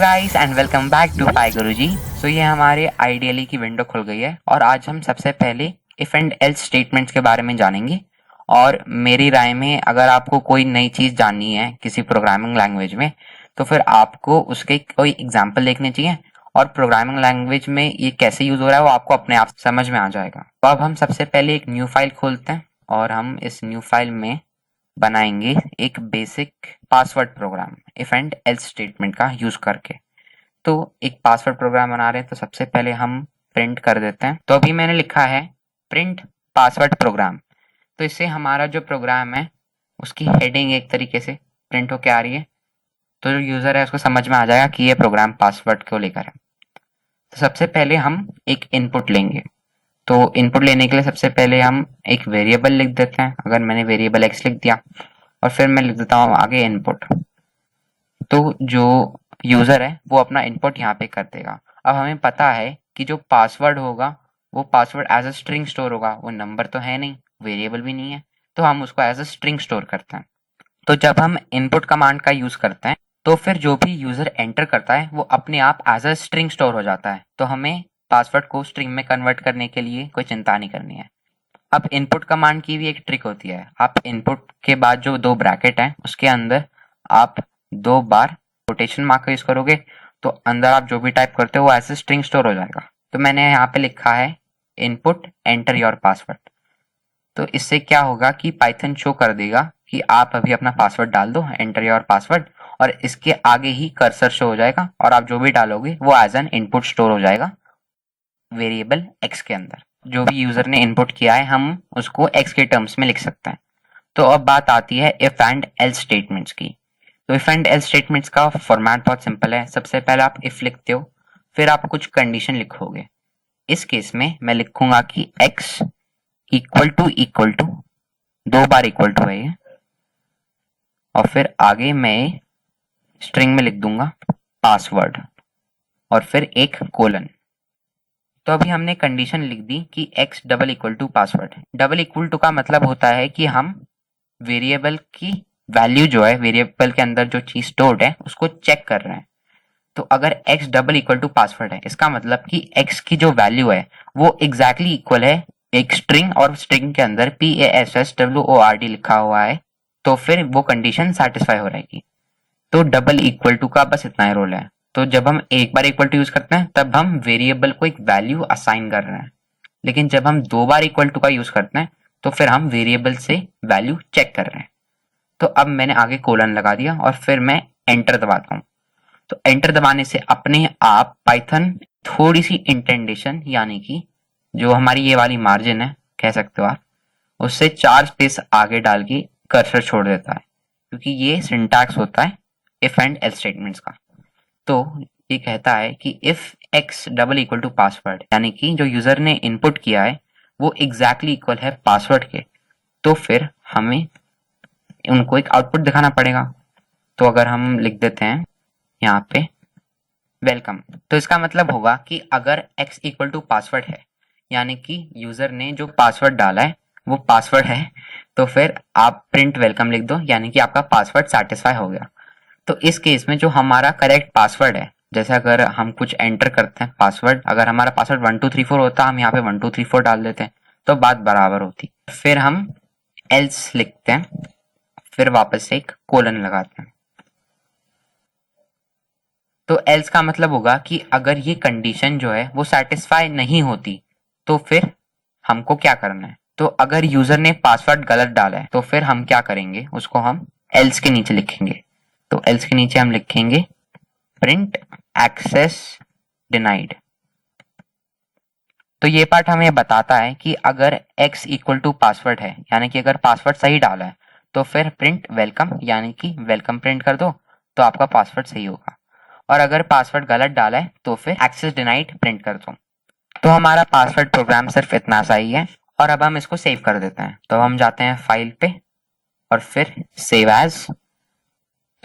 Guys and welcome back to Pi Guruji. So ये हमारे ideally की विंडो खुल गई है और आज हम सबसे पहले इफ एंड एल्स स्टेटमेंट्स के बारे में जानेंगे। और मेरी राय में अगर आपको कोई नई चीज़ जाननी है किसी प्रोग्रामिंग लैंग्वेज में तो फिर आपको उसके कोई एग्जाम्पल देखने चाहिए और प्रोग्रामिंग लैंग्वेज में ये कैसे यूज़ हो रहा है वो आपको अपने आप समझ में आ जाएगा। तो अब हम सबसे पहले एक न्यू फाइल खोलते हैं और हम इस न्यू फाइल में बनाएंगे एक basic password program if and else statement का यूज करके। तो एक पासवर्ड प्रोग्राम बना रहे हैं तो सबसे पहले हम प्रिंट कर देते हैं। तो अभी मैंने लिखा है प्रिंट पासवर्ड प्रोग्राम। तो इससे हमारा जो प्रोग्राम है उसकी हेडिंग एक तरीके से प्रिंट होके आ रही है, तो जो यूजर है उसको समझ में आ जाएगा कि ये प्रोग्राम पासवर्ड को लेकर है। तो सबसे पहले हम एक इनपुट लेंगे। तो इनपुट लेने के लिए सबसे पहले हम एक वेरिएबल लिख देते हैं। अगर मैंने वेरिएबल एक्स लिख दिया और फिर मैं लिख देता हूँ आगे इनपुट, तो जो यूजर है वो अपना इनपुट यहाँ पे कर देगा। अब हमें पता है कि जो पासवर्ड होगा वो password as a string store होगा, वो नंबर तो है नहीं, वेरिएबल भी नहीं है, तो हम उसको एज अ स्ट्रिंग स्टोर करते हैं। तो जब हम इनपुट कमांड का यूज करते हैं तो फिर जो भी यूजर एंटर करता है वो अपने आप एज अ स्ट्रिंग स्टोर हो जाता है। तो हमें पासवर्ड को स्ट्रिंग में कन्वर्ट करने के लिए कोई चिंता नहीं करनी है। अब इनपुट कमांड की भी एक ट्रिक होती है। आप इनपुट के बाद जो दो ब्रैकेट हैं उसके अंदर आप दो बार कोटेशन मार्क यूज करोगे तो अंदर आप जो भी टाइप करते हो वो ऐसे स्ट्रिंग स्टोर हो जाएगा। तो मैंने यहाँ पे लिखा है इनपुट एंटर योर पासवर्ड। तो इससे क्या होगा कि पाइथन शो कर देगा कि आप अभी अपना पासवर्ड डाल दो, एंटर योर पासवर्ड, और इसके आगे ही कर्सर शो हो जाएगा और आप जो भी डालोगे वो एज एन इनपुट स्टोर हो जाएगा वेरिएबल एक्स के अंदर। जो भी यूजर ने इनपुट किया है हम उसको एक्स के टर्म्स में लिख सकते हैं। तो अब बात आती है इफ एंड एल्स स्टेटमेंट्स की। तो इफ एंड एल्स स्टेटमेंट्स का फॉर्मेट बहुत सिंपल है। सबसे पहले आप इफ लिखते हो, फिर आप कुछ कंडीशन लिखोगे। इस केस में मैं लिखूंगा कि x इक्वल टू दो बार इक्वल टू है ये, और फिर आगे मैं स्ट्रिंग में लिख दूंगा पासवर्ड और फिर एक कोलन। तो अभी हमने कंडीशन लिख दी कि x double equal to password. Double equal to का मतलब होता है कि हम वेरिएबल की वैल्यू जो है, वेरिएबल के अंदर जो चीज स्टोर्ड है उसको चेक कर रहे हैं। तो अगर x double equal to password है इसका मतलब कि x की जो वैल्यू है वो एग्जैक्टली इक्वल है एक स्ट्रिंग, और स्ट्रिंग के अंदर PASSWORD लिखा हुआ है, तो फिर वो कंडीशन सेटिस्फाई हो रहेगी। तो डबल इक्वल टू का बस इतना ही रोल है। तो जब हम एक बार इक्वल टू यूज करते हैं तब हम वेरिएबल को एक वैल्यू असाइन कर रहे हैं, लेकिन जब हम दो बार इक्वल टू का यूज करते हैं तो फिर हम वेरिएबल से वैल्यू चेक कर रहे हैं। तो अब मैंने आगे कोलन लगा दिया और फिर मैं एंटर दबाता हूँ। तो एंटर दबाने से अपने आप पाइथन थोड़ी सी इंटेंडेशन यानी कि जो हमारी ये वाली मार्जिन है कह सकते हो आप, उससे 4 स्पेस आगे डाल के कर्सर छोड़ देता है, क्योंकि ये सिंटैक्स होता है इफ एंड एल्स स्टेटमेंट्स का। तो ये कहता है कि if x double equal to password, यानी कि जो यूजर ने इनपुट किया है वो एग्जैक्टली इक्वल है पासवर्ड के, तो फिर हमें उनको एक आउटपुट दिखाना पड़ेगा। तो अगर हम लिख देते हैं यहाँ पे वेलकम, तो इसका मतलब होगा कि अगर x इक्वल टू पासवर्ड है यानी कि यूजर ने जो पासवर्ड डाला है वो पासवर्ड है, तो फिर आप प्रिंट वेलकम लिख दो, यानी कि आपका पासवर्ड सेटिस्फाई हो गया। तो इस केस में जो हमारा करेक्ट पासवर्ड है, जैसे अगर हम कुछ एंटर करते हैं पासवर्ड, अगर हमारा पासवर्ड 1234 होता हम यहाँ पे 1234 डाल देते हैं तो बात बराबर होती। फिर हम एल्स लिखते हैं, फिर वापस से एक कोलन लगाते हैं। तो एल्स का मतलब होगा कि अगर ये कंडीशन जो है वो सेटिस्फाई नहीं होती तो फिर हमको क्या करना है। तो अगर यूजर ने पासवर्ड गलत डाला है तो फिर हम क्या करेंगे, उसको हम एल्स के नीचे लिखेंगे। तो एल्स के नीचे हम लिखेंगे प्रिंट एक्सेस डिनाइड। तो ये पार्ट हमें बताता है कि अगर x इक्वल टू पासवर्ड है यानी कि अगर पासवर्ड सही डाला है तो फिर प्रिंट वेलकम यानी कि वेलकम प्रिंट कर दो तो आपका पासवर्ड सही होगा, और अगर पासवर्ड गलत डाला है तो फिर एक्सेस डिनाइड प्रिंट कर दो। तो हमारा पासवर्ड प्रोग्राम सिर्फ इतना सा ही है और अब हम इसको सेव कर देते हैं। तो हम जाते हैं फाइल पे और फिर सेव एज।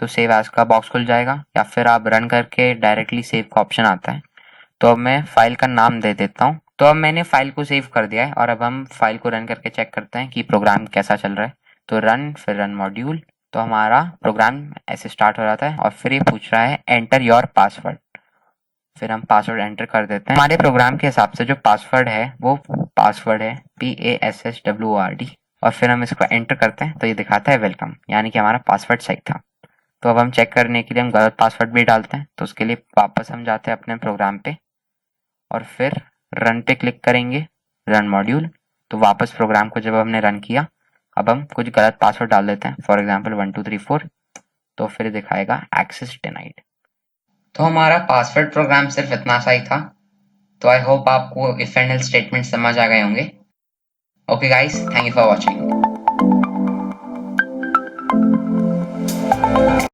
तो सेव एज का बॉक्स खुल जाएगा या फिर आप रन करके डायरेक्टली सेव का ऑप्शन आता है। तो अब मैं फाइल का नाम दे देता हूँ। तो अब मैंने फाइल को सेव कर दिया है और अब हम फाइल को रन करके चेक करते हैं कि प्रोग्राम कैसा चल रहा है। तो रन, फिर रन मॉड्यूल, तो हमारा प्रोग्राम ऐसे स्टार्ट हो जाता है और फिर ये पूछ रहा है एंटर योर पासवर्ड। फिर हम पासवर्ड एंटर कर देते हैं। हमारे प्रोग्राम के हिसाब से जो पासवर्ड है वो पासवर्ड है PASSWORD, और फिर हम इसको एंटर करते हैं तो ये दिखाता है वेलकम, यानी कि हमारा पासवर्ड सही था। तो अब हम चेक करने के लिए हम गलत पासवर्ड भी डालते हैं, तो उसके लिए वापस हम जाते हैं अपने प्रोग्राम पे और फिर रन पे क्लिक करेंगे, रन मॉड्यूल। तो वापस प्रोग्राम को जब हमने रन किया, अब हम कुछ गलत पासवर्ड डाल देते हैं, फॉर एग्जाम्पल 1234, तो फिर दिखाएगा एक्सेस डिनाइड। तो हमारा पासवर्ड प्रोग्राम सिर्फ इतना सा ही था। तो आई होप आपको इफ एंड एल्स स्टेटमेंट समझ आ गए होंगे। Okay guys, thank you for watching.